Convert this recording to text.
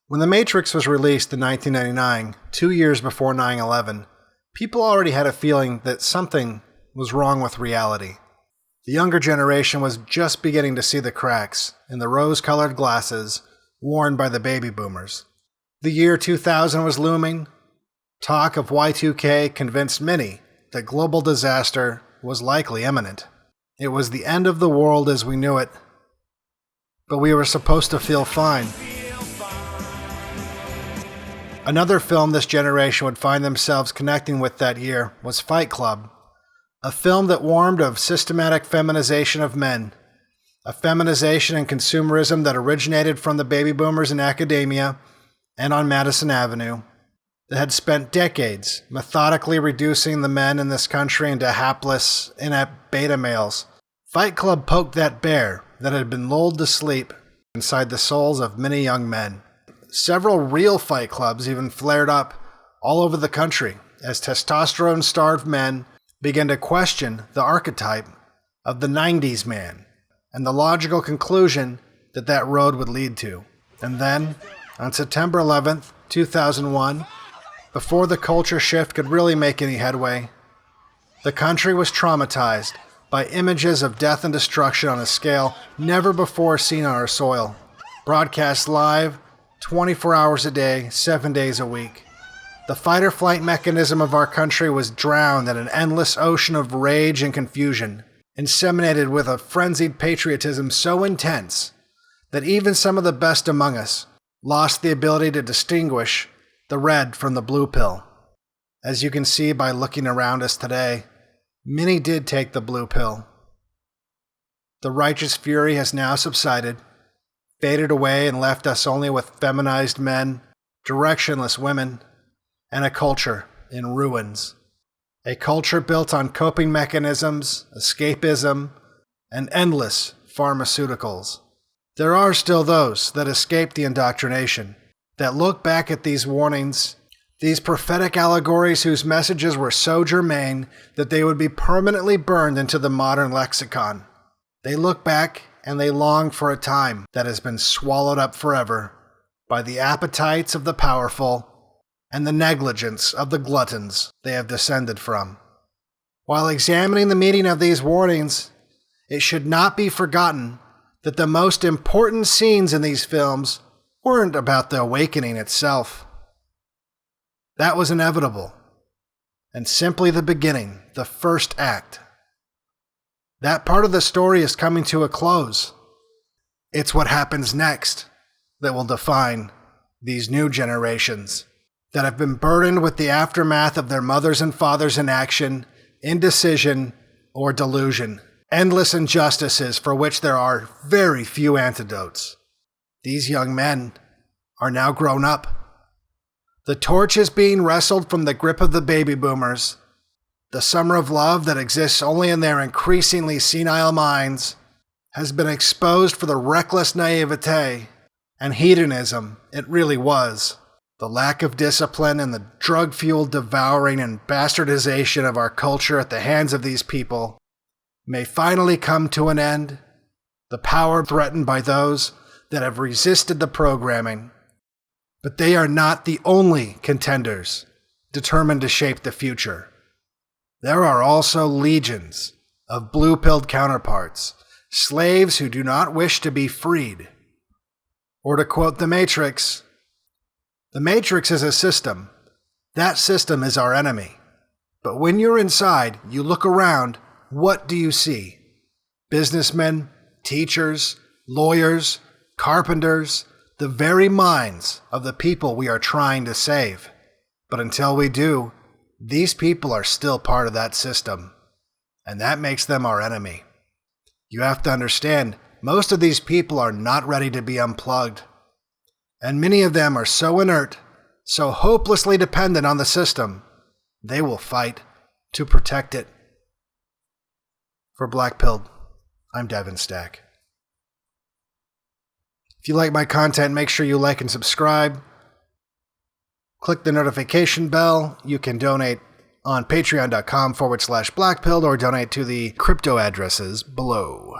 When The Matrix was released in 1999, 2 years before 9/11, people already had a feeling that something was wrong with reality. The younger generation was just beginning to see the cracks in the rose-colored glasses worn by the baby boomers. The year 2000 was looming. Talk of Y2K convinced many that global disaster was likely imminent. It was the end of the world as we knew it, but we were supposed to feel fine. Another film this generation would find themselves connecting with that year was Fight Club, a film that warned of systematic feminization of men, a feminization and consumerism that originated from the baby boomers in academia and on Madison Avenue, that had spent decades methodically reducing the men in this country into hapless, inept beta males. Fight Club poked that bear that had been lulled to sleep inside the souls of many young men. Several real fight clubs even flared up all over the country as testosterone-starved men began to question the archetype of the 90s man and the logical conclusion that that road would lead to. And then, on September 11th, 2001, before the culture shift could really make any headway, the country was traumatized by images of death and destruction on a scale never before seen on our soil, broadcast live 24 hours a day, 7 days a week. The fight-or-flight mechanism of our country was drowned in an endless ocean of rage and confusion, inseminated with a frenzied patriotism so intense that even some of the best among us lost the ability to distinguish the red from the blue pill. As you can see by looking around us today, many did take the blue pill. The righteous fury has now subsided, faded away, and left us only with feminized men, directionless women, and a culture in ruins. A culture built on coping mechanisms, escapism, and endless pharmaceuticals. There are still those that escape the indoctrination, that look back at these warnings, these prophetic allegories whose messages were so germane that they would be permanently burned into the modern lexicon. They look back and they long for a time that has been swallowed up forever by the appetites of the powerful and the negligence of the gluttons they have descended from. While examining the meaning of these warnings, it should not be forgotten that the most important scenes in these films weren't about the awakening itself. That was inevitable, and simply the beginning, the first act. That part of the story is coming to a close. It's what happens next that will define these new generations that have been burdened with the aftermath of their mothers and fathers' inaction, indecision, or delusion. Endless injustices for which there are very few antidotes. These young men are now grown up. The torch is being wrestled from the grip of the baby boomers. The summer of love that exists only in their increasingly senile minds has been exposed for the reckless naivete and hedonism it really was. The lack of discipline and the drug-fueled devouring and bastardization of our culture at the hands of these people may finally come to an end. The power threatened by those that have resisted the programming. But they are not the only contenders determined to shape the future. There are also legions of blue-pilled counterparts, slaves who do not wish to be freed. Or to quote The Matrix is a system. That system is our enemy. But when you're inside, you look around, what do you see? Businessmen, teachers, lawyers, carpenters, the very minds of the people we are trying to save. But until we do, these people are still part of that system, and that makes them our enemy. You have to understand, most of these people are not ready to be unplugged, and many of them are so inert, so hopelessly dependent on the system, they will fight to protect it. For BlackPilled, I'm Devin Stack. If you like my content, make sure you like and subscribe. Click the notification bell. You can donate on patreon.com/BlackPilled or donate to the crypto addresses below.